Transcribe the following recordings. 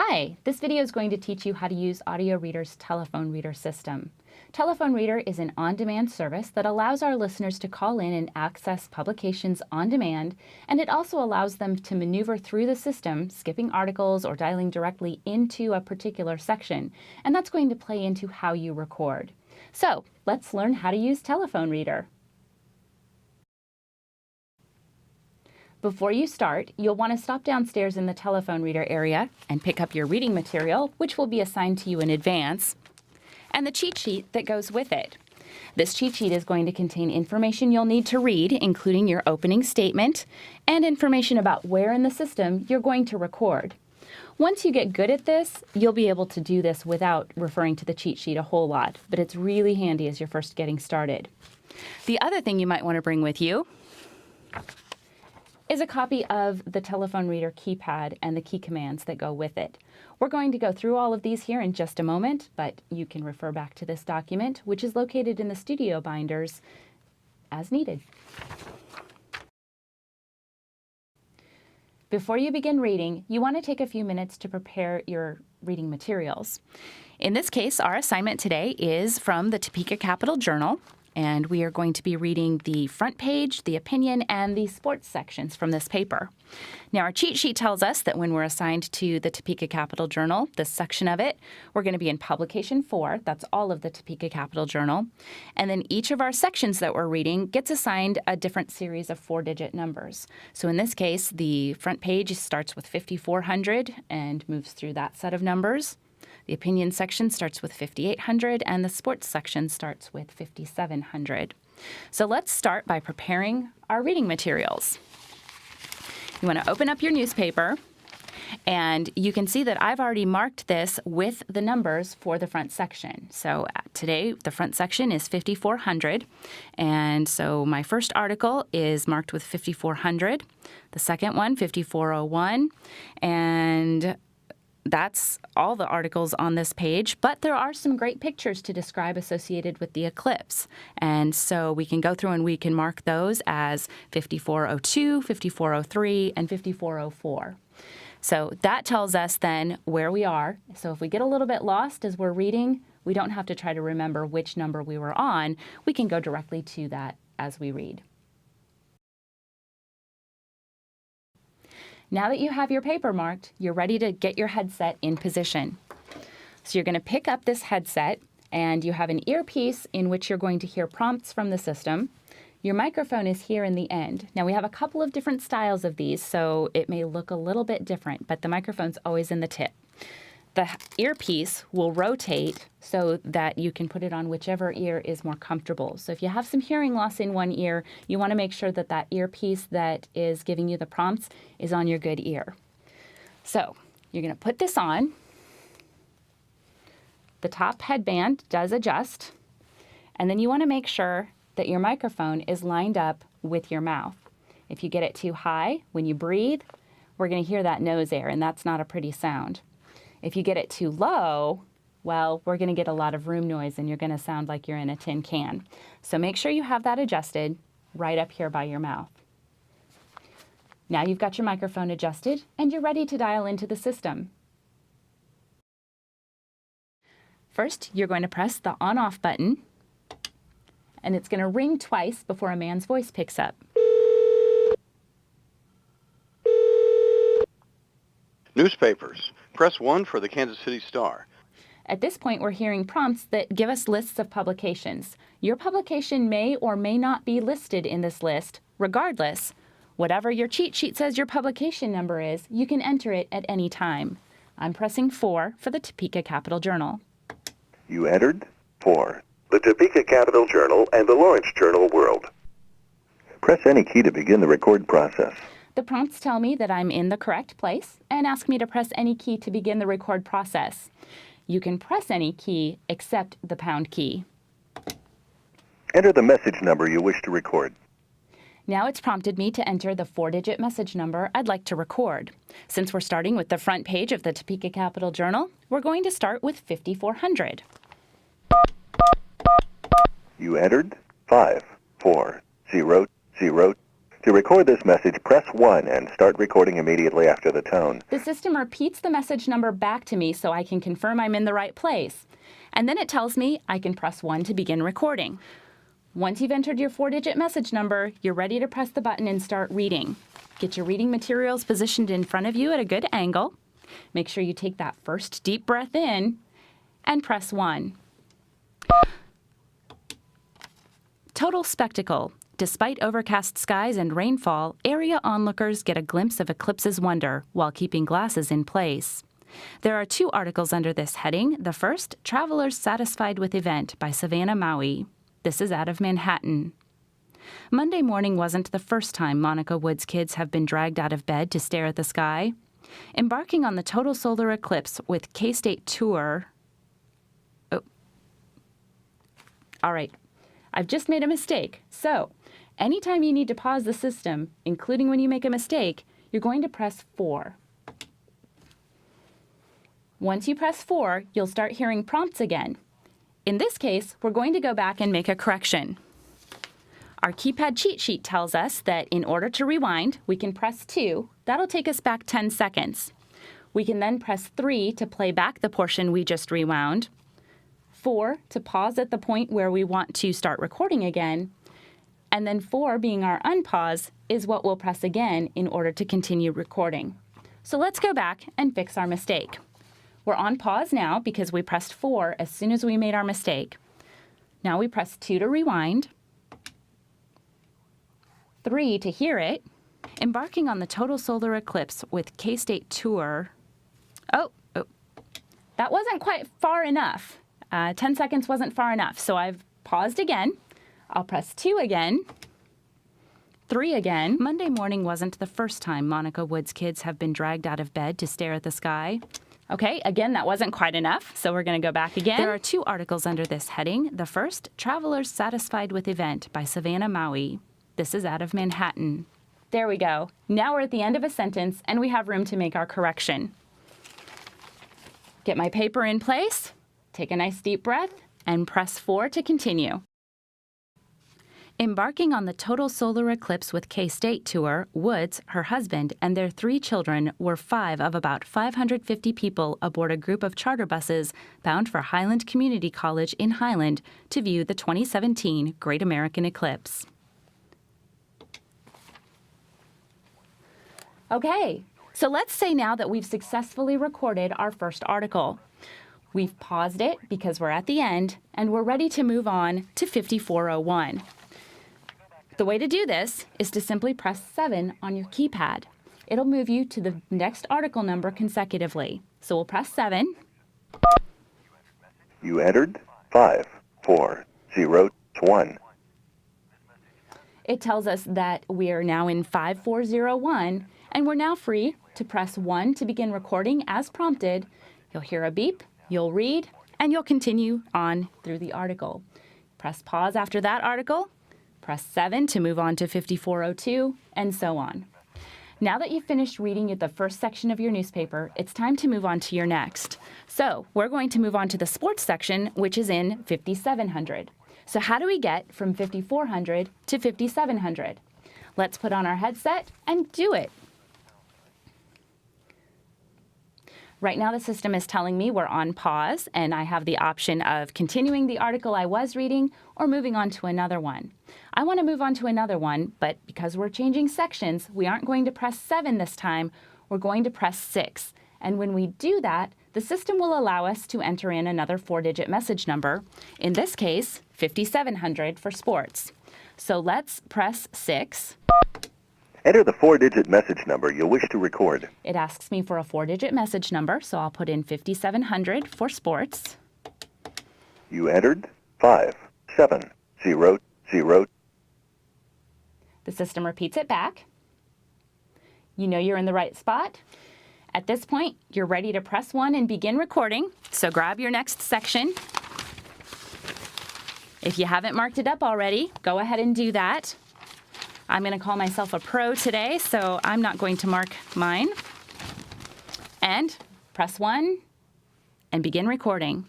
Hi, this video is going to teach you how to use Audio Reader's telephone reader system. Telephone Reader is an on-demand service that allows our listeners to call in and access publications on demand, and it also allows them to maneuver through the system, skipping articles or dialing directly into a particular section, and that's going to play into how you record. So, let's learn how to use Telephone Reader. Before you start, you'll want to stop downstairs in the telephone reader area and pick up your reading material, which will be assigned to you in advance, and the cheat sheet that goes with it. This cheat sheet is going to contain information you'll need to read, including your opening statement, and information about where in the system you're going to record. Once you get good at this, you'll be able to do this without referring to the cheat sheet a whole lot, but it's really handy as you're first getting started. The other thing you might want to bring with you is a copy of the telephone reader keypad and the key commands that go with it. We're going to go through all of these here in just a moment, but you can refer back to this document, which is located in the studio binders as needed. Before you begin reading, you want to take a few minutes to prepare your reading materials. In this case, our assignment today is from the Topeka Capital Journal, and we are going to be reading the front page, the opinion, and the sports sections from this paper. Now, our cheat sheet tells us that when we're assigned to the Topeka Capital Journal, this section of it, we're going to be in Publication 4. That's all of the Topeka Capital Journal. And then each of our sections that we're reading gets assigned a different series of 4-digit numbers. So in this case, the front page starts with 5400 and moves through that set of numbers. The opinion section starts with 5800, and the sports section starts with 5700. So let's start by preparing our reading materials. You want to open up your newspaper, and you can see that I've already marked this with the numbers for the front section. So today, the front section is 5400, and so my first article is marked with 5400, the second one, 5401, and that's all the articles on this page, but there are some great pictures to describe associated with the eclipse. And so we can go through and we can mark those as 5402, 5403, and 5404. So that tells us then where we are. So if we get a little bit lost as we're reading, we don't have to try to remember which number we were on. We can go directly to that as we read. Now that you have your paper marked, you're ready to get your headset in position. So you're going to pick up this headset, and you have an earpiece in which you're going to hear prompts from the system. Your microphone is here in the end. Now we have a couple of different styles of these, so it may look a little bit different, but the microphone's always in the tip. The earpiece will rotate so that you can put it on whichever ear is more comfortable. So if you have some hearing loss in one ear, you want to make sure that that earpiece that is giving you the prompts is on your good ear. So you're going to put this on. The top headband does adjust, and then you want to make sure that your microphone is lined up with your mouth. If you get it too high, when you breathe, we're going to hear that nose air, and that's not a pretty sound. If you get it too low, well, we're going to get a lot of room noise and you're going to sound like you're in a tin can. So make sure you have that adjusted right up here by your mouth. Now you've got your microphone adjusted and you're ready to dial into the system. First, you're going to press the on-off button, and it's going to ring twice before a man's voice picks up. Newspapers. Press 1 for the Kansas City Star. At this point, we're hearing prompts that give us lists of publications. Your publication may or may not be listed in this list. Regardless, whatever your cheat sheet says your publication number is, you can enter it at any time. I'm pressing 4 for the Topeka Capital Journal. You entered 4. The Topeka Capital Journal and the Lawrence Journal World. Press any key to begin the record process. The prompts tell me that I'm in the correct place and ask me to press any key to begin the record process. You can press any key except the pound key. Enter the message number you wish to record. Now it's prompted me to enter the 4-digit message number I'd like to record. Since we're starting with the front page of the Topeka Capital Journal, we're going to start with 5400. You entered 5400. To record this message, press 1 and start recording immediately after the tone. The system repeats the message number back to me so I can confirm I'm in the right place. And then it tells me I can press 1 to begin recording. Once you've entered your 4-digit message number, you're ready to press the button and start reading. Get your reading materials positioned in front of you at a good angle. Make sure you take that first deep breath in and press 1. Total spectacle. Despite overcast skies and rainfall, area onlookers get a glimpse of eclipse's wonder while keeping glasses in place. There are 2 articles under this heading. The first, Travelers Satisfied with Event by Savannah Maui. This is out of Manhattan. Monday morning wasn't the first time Monica Wood's kids have been dragged out of bed to stare at the sky. Embarking on the total solar eclipse with K-State tour... Oh. All right. I've just made a mistake. So, anytime you need to pause the system, including when you make a mistake, you're going to press 4. Once you press 4, you'll start hearing prompts again. In this case, we're going to go back and make a correction. Our keypad cheat sheet tells us that in order to rewind, we can press 2. That'll take us back 10 seconds. We can then press 3 to play back the portion we just rewound, 4 to pause at the point where we want to start recording again, and then 4, being our unpause, is what we'll press again in order to continue recording. So let's go back and fix our mistake. We're on pause now because we pressed 4 as soon as we made our mistake. Now we press 2 to rewind, 3 to hear it. Embarking on the total solar eclipse with K-State tour. Oh, that wasn't quite far enough. 10 seconds wasn't far enough, so I've paused again. I'll press 2 again, 3 again. Monday morning wasn't the first time Monica Wood's kids have been dragged out of bed to stare at the sky. Okay, again, that wasn't quite enough, so we're going to go back again. There are 2 articles under this heading. The first, Travelers Satisfied with Event by Savannah Maui. This is out of Manhattan. There we go. Now we're at the end of a sentence, and we have room to make our correction. Get my paper in place, take a nice deep breath, and press 4 to continue. Embarking on the total solar eclipse with K-State tour, Woods, her husband, and their 3 children were 5 of about 550 people aboard a group of charter buses bound for Highland Community College in Highland to view the 2017 Great American Eclipse. Okay, so let's say now that we've successfully recorded our first article. We've paused it because we're at the end, and we're ready to move on to 5401. The way to do this is to simply press 7 on your keypad. It'll move you to the next article number consecutively. So we'll press 7. You entered 5401. It tells us that we are now in 5401, and we're now free to press 1 to begin recording as prompted. You'll hear a beep, you'll read, and you'll continue on through the article. Press pause after that article, press 7 to move on to 5402, and so on. Now that you've finished reading the first section of your newspaper, it's time to move on to your next. So we're going to move on to the sports section, which is in 5700. So how do we get from 5400 to 5700? Let's put on our headset and do it. Right now the system is telling me we're on pause, and I have the option of continuing the article I was reading or moving on to another one. I want to move on to another one, but because we're changing sections, we aren't going to press 7 this time, we're going to press 6. And when we do that, the system will allow us to enter in another 4-digit message number, in this case, 5700 for sports. So let's press 6. Enter the 4-digit message number you'll wish to record. It asks me for a 4-digit message number, so I'll put in 5700 for sports. You entered 5700. The system repeats it back. You know you're in the right spot. At this point, you're ready to press 1 and begin recording, so grab your next section. If you haven't marked it up already, go ahead and do that. I'm going to call myself a pro today, so I'm not going to mark mine. And press 1 and begin recording.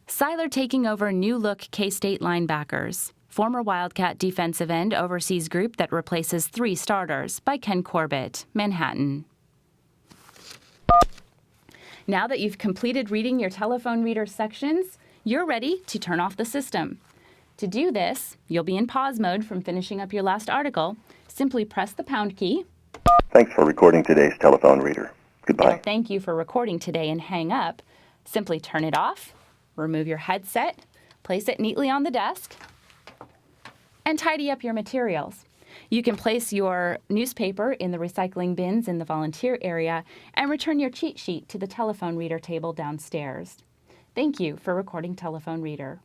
Seiler taking over new-look K-State linebackers. former Wildcat defensive end overseas group that replaces 3 starters by Ken Corbett, Manhattan. Now that you've completed reading your telephone reader sections, you're ready to turn off the system. To do this, you'll be in pause mode from finishing up your last article. Simply press the pound key. Thanks for recording today's telephone reader. Goodbye. It'll thank you for recording today and hang up. Simply turn it off, remove your headset, place it neatly on the desk, and tidy up your materials. You can place your newspaper in the recycling bins in the volunteer area and return your cheat sheet to the telephone reader table downstairs. Thank you for recording telephone reader.